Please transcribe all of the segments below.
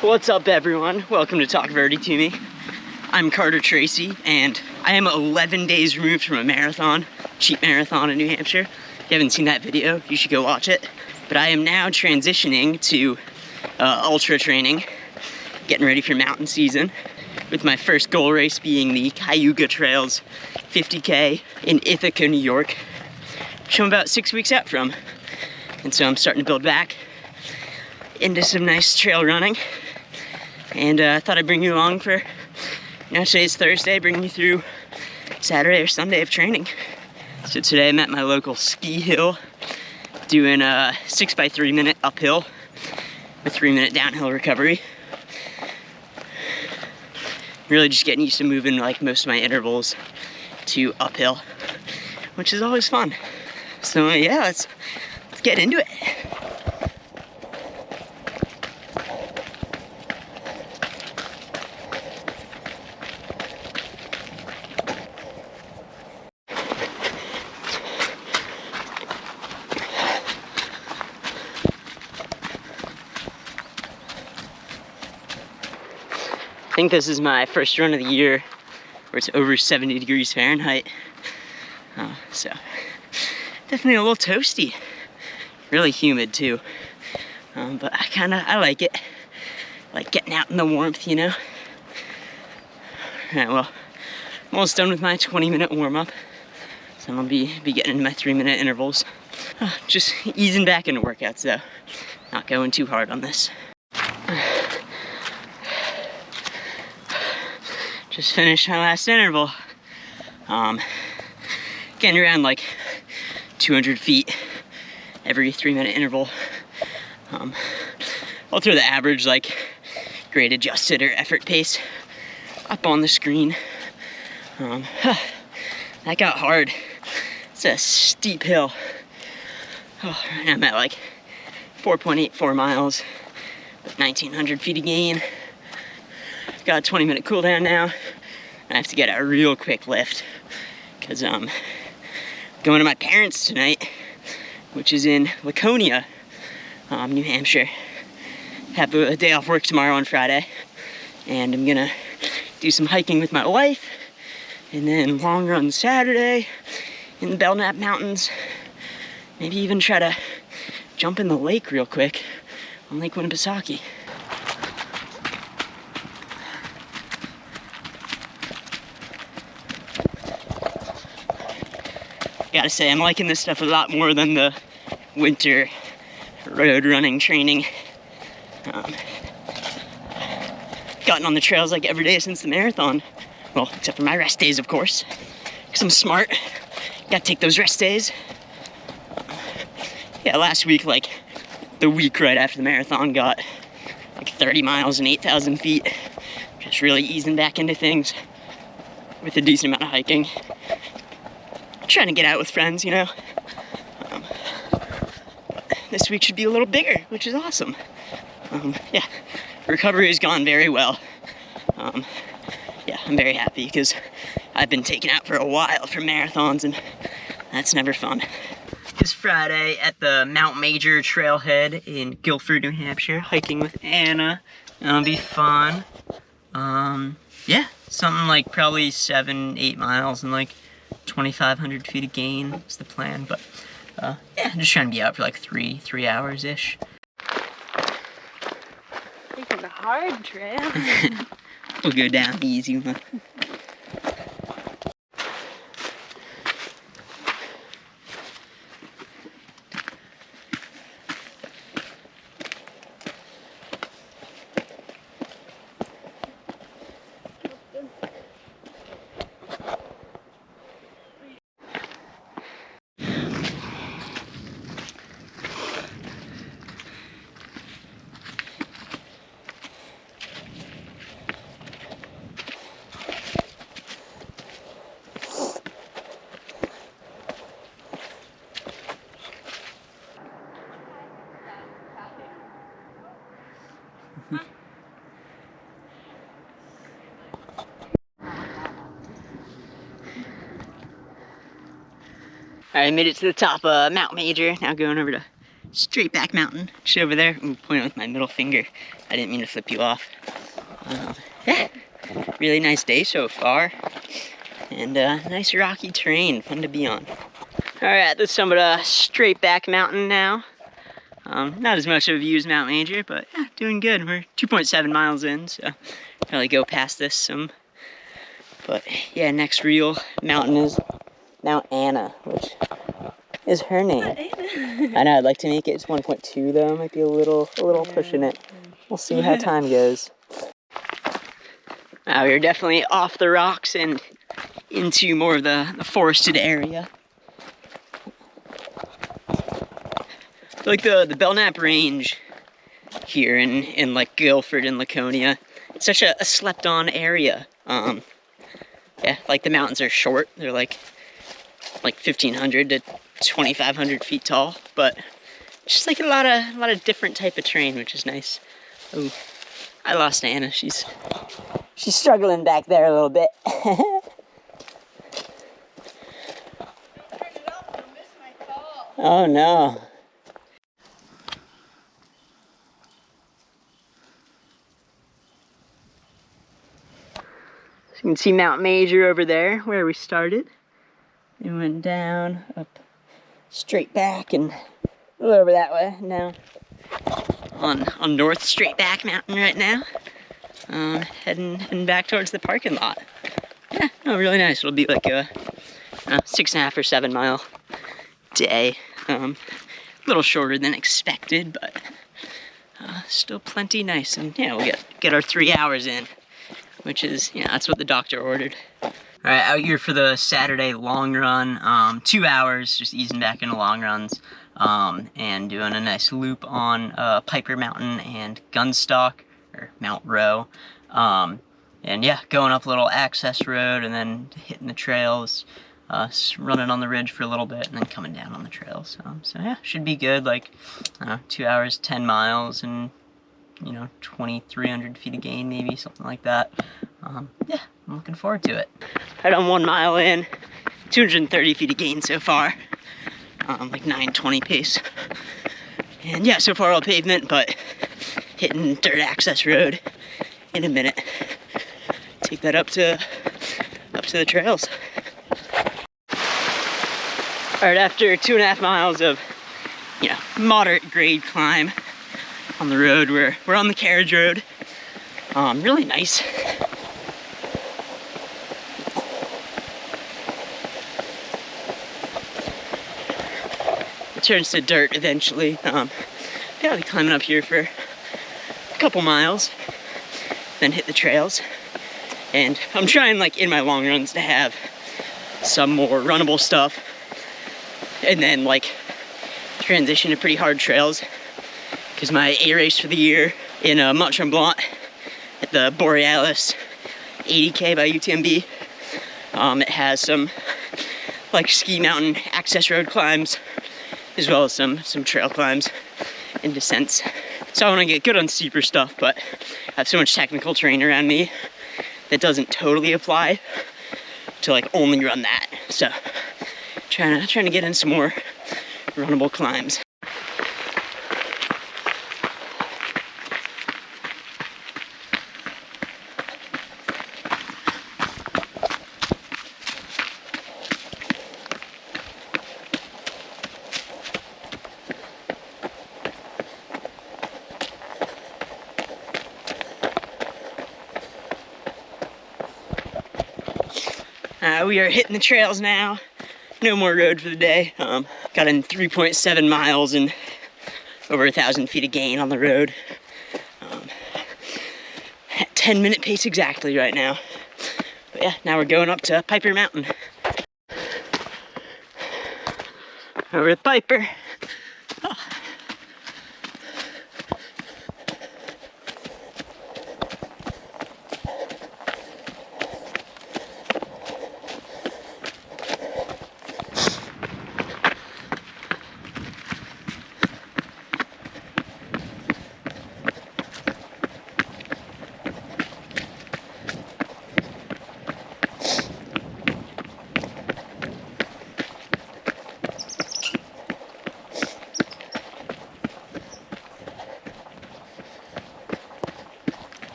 What's up, everyone? Welcome to Talk Verde to Me. I'm Carter Tracy, and I am 11 days removed from a marathon, cheap marathon in New Hampshire. If you haven't seen that video, you should go watch it. But I am now transitioning to ultra training, getting ready for mountain season, with my first goal race being the Cayuga Trails 50K in Ithaca, New York, which I'm about 6 weeks out from. And so I'm starting to build back into some nice trail running. And I thought I'd bring you along for, today's Thursday, bring you through Saturday or Sunday of training. So today I'm at my local ski hill, doing a 6x3 minute uphill with 3-minute downhill recovery. Really just getting used to moving like most of my intervals to uphill, which is always fun. So yeah, let's get into it. I think this is my first run of the year where it's over 70 degrees Fahrenheit. So definitely a little toasty. Really humid too. But I like it. Like getting out in the warmth, you know? Alright, well, I'm almost done with my 20-minute warm-up. So I'm gonna be getting into my 3-minute intervals. Just easing back into workouts though. Not going too hard on this. Just finished my last interval. Getting around like 200 feet every 3-minute interval. I'll throw the average like grade adjusted or effort pace up on the screen. That got hard. It's a steep hill. And I'm at like 4.84 miles with 1,900 feet of gain. Got a 20-minute cool down now. I have to get a real quick lift because I'm going to my parents tonight, which is in Laconia, New Hampshire. Have a day off work tomorrow on Friday, and I'm gonna do some hiking with my wife, and then long run Saturday in the Belknap Mountains. Maybe even try to jump in the lake real quick on Lake Winnipesaukee. Gotta say, I'm liking this stuff a lot more than the winter road running training. Gotten on the trails like every day since the marathon. Well, except for my rest days, of course. Because I'm smart. Gotta take those rest days. Yeah, last week, like the week right after the marathon, got like 30 miles and 8,000 feet. Just really easing back into things with a decent amount of hiking. Trying to get out with friends, you know. This week should be a little bigger, which is awesome. Yeah, recovery has gone very well. Yeah, I'm very happy because I've been taken out for a while for marathons, and that's never fun. It's Friday at the Mount Major trailhead in Guilford, New Hampshire, hiking with Anna. It'll be fun. Yeah, something like probably 7-8 miles and like 2,500 feet of gain is the plan, but yeah, I'm just trying to be out for like three hours-ish. Taking the hard trail. We'll go down the easy one. Alright, I made it to the top of Mount Major. Now going over to Straight Back Mountain, just over there. I'm pointing with my middle finger. I didn't mean to flip you off. Yeah, really nice day so far. And nice rocky terrain, fun to be on. All right, at the summit of Straight Back Mountain now. Not as much of a view as Mount Major, but yeah, doing good. We're 2.7 miles in, so probably go past this some. But yeah, next real mountain is Mount Anna, which is her name. I know, I'd like to make it. It's 1.2 though, might be a little pushing it. We'll see how time goes. We're definitely off the rocks and into more of the forested area. Like the Belknap Range here in like Guilford and Laconia, it's such a slept on area. Yeah, like the mountains are short. They're like 1,500 to 2,500 feet tall, but it's just like a lot of different type of terrain, which is nice. Oh, I lost Anna. She's struggling back there a little bit. Oh no. So you can see Mount Major over there where we started. We went down, up, straight back, and a little over that way. Now on North Straight Back Mountain right now. Heading back towards the parking lot. Yeah, no, really nice. It'll be like a 6.5 or 7 mile day. A little shorter than expected, but still plenty nice. And yeah, we'll get our 3 hours in, which is, that's what the doctor ordered. All right, out here for the Saturday long run. 2 hours, just easing back into long runs, and doing a nice loop on Piper Mountain and Gunstock, or Mount Rowe. And yeah, going up a little access road and then hitting the trails, running on the ridge for a little bit and then coming down on the trails. So yeah, should be good, like 2 hours, 10 miles, and 2,300 feet of gain, maybe, something like that. Yeah, I'm looking forward to it. Right on 1 mile in, 230 feet of gain so far, like 9:20 pace. And yeah, so far all pavement, but hitting dirt access road in a minute. Take that up to the trails. All right, after 2.5 miles of moderate grade climb on the road, we're on the carriage road. Really nice. It turns to dirt eventually. Yeah, I'll be climbing up here for a couple miles, then hit the trails. And I'm trying, like, in my long runs to have some more runnable stuff, and then like transition to pretty hard trails, because my A race for the year in Mont Tremblant at the Borealis 80K by UTMB, it has some like ski mountain access road climbs, as well as some trail climbs and descents. So I want to get good on steeper stuff, but I have so much technical terrain around me that doesn't totally apply to like only run that. So trying to get in some more runnable climbs. We are hitting the trails now. No more road for the day. Got in 3.7 miles and over 1,000 feet of gain on the road. At 10-minute pace exactly right now. But yeah, now we're going up to Piper Mountain. Over to Piper. Oh.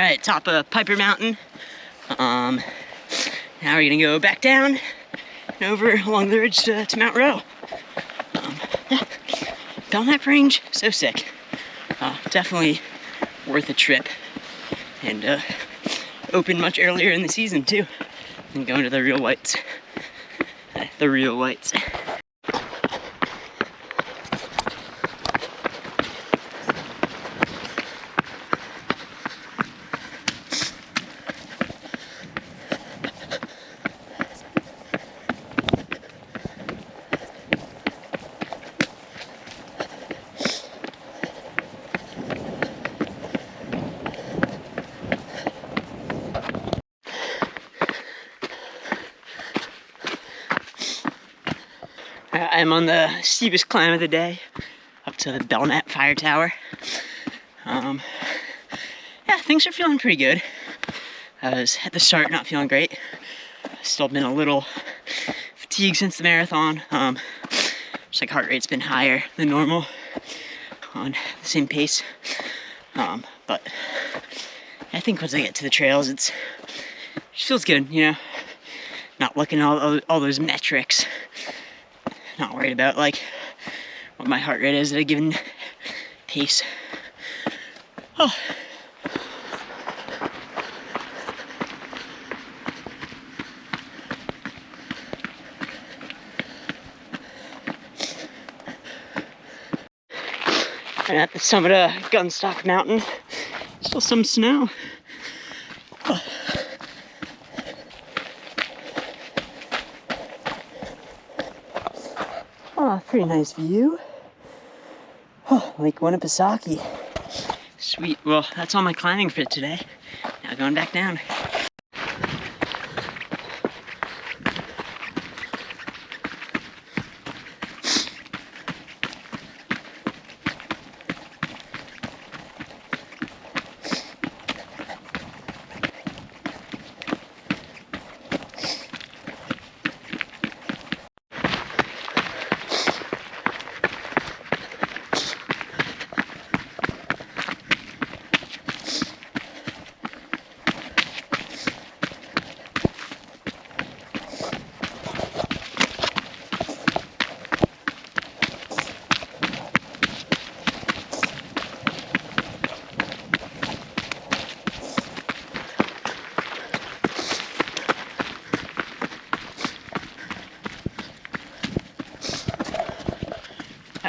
right, top of Piper Mountain. Now we're gonna go back down and over along the ridge to Mount Rowe. Yeah, Belknap Range, so sick. Definitely worth a trip, and opened much earlier in the season too, and going to the real whites. The real whites. I'm on the steepest climb of the day, up to the Belknap Fire Tower. Yeah, things are feeling pretty good. I was at the start not feeling great. Still been a little fatigued since the marathon. Just like heart rate's been higher than normal on the same pace. But I think once I get to the trails, it just feels good, you know? Not looking at all those metrics. Not worried about like what my heart rate is at a given pace. Oh. And at the summit of Gunstock Mountain, still some snow. Oh. Oh, pretty nice view. Oh, Lake Winnipesaukee. Sweet. Well, that's all my climbing for today. Now going back down.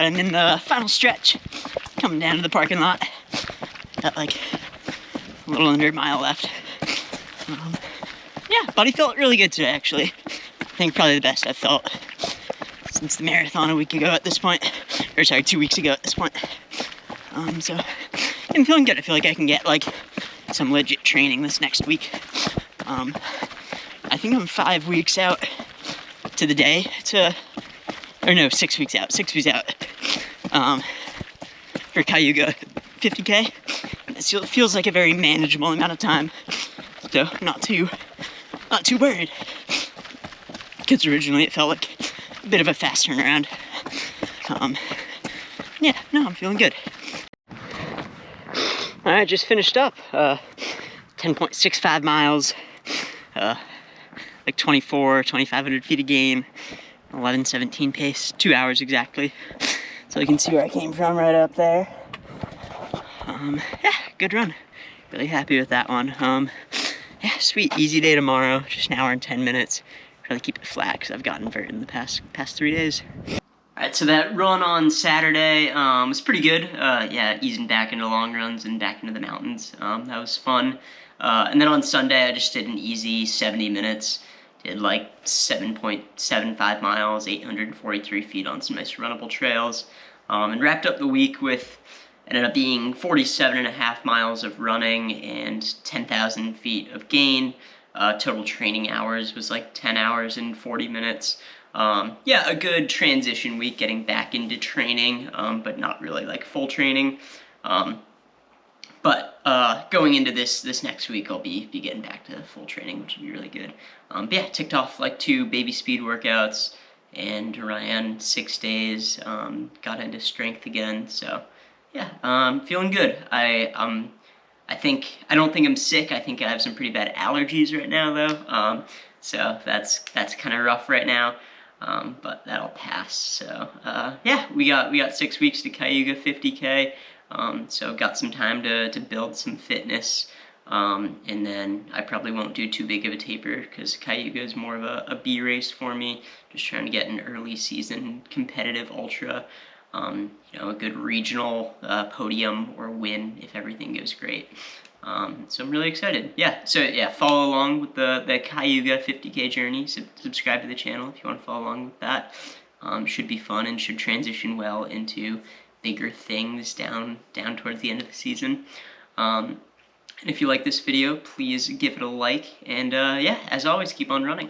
And in the final stretch, coming down to the parking lot. Got like a little under a mile left. Yeah, body felt really good today, actually. I think probably the best I've felt since the marathon a week ago at this point. Or sorry, 2 weeks ago at this point. So I'm feeling good. I feel like I can get like some legit training this next week. I think I'm 5 weeks out to the day or no, 6 weeks out. 6 weeks out. For Cayuga 50K. It feels like a very manageable amount of time. So not too worried. Because originally it felt like a bit of a fast turnaround. Yeah, no, I'm feeling good. Alright, just finished up. 10.65 miles. Like 2,500 feet of gain. 11:17 pace. 2 hours exactly. So you can see where I came from right up there. Yeah, good run. Really happy with that one. Yeah, sweet, easy day tomorrow. Just an hour and 10 minutes. Really keep it flat because I've gotten inverted in the past 3 days. Alright, so that run on Saturday was pretty good. Yeah, easing back into long runs and back into the mountains. That was fun. And then on Sunday, I just did an easy 70 minutes. Did like 7.75 miles, 843 feet on some nice runnable trails. And wrapped up the week with, ended up being 47.5 miles of running and 10,000 feet of gain. Total training hours was like 10 hours and 40 minutes. Yeah, a good transition week getting back into training, but not really like full training. But going into this next week, I'll be getting back to full training, which will be really good. But yeah, ticked off like 2 baby speed workouts and ran 6 days. Got into strength again, so yeah, feeling good. I I don't think I'm sick. I think I have some pretty bad allergies right now, though. So that's kind of rough right now. But that'll pass. So yeah, we got 6 weeks to Cayuga 50K. So got some time to build some fitness. And then I probably won't do too big of a taper because Cayuga is more of a B race for me. Just trying to get an early season competitive ultra. You know, a good regional podium or win if everything goes great. So I'm really excited. Yeah, so yeah, follow along with the Cayuga 50K journey. Subscribe to the channel if you want to follow along with that. Should be fun and should transition well into bigger things down towards the end of the season. And if you like this video, please give it a like. And yeah, as always, keep on running.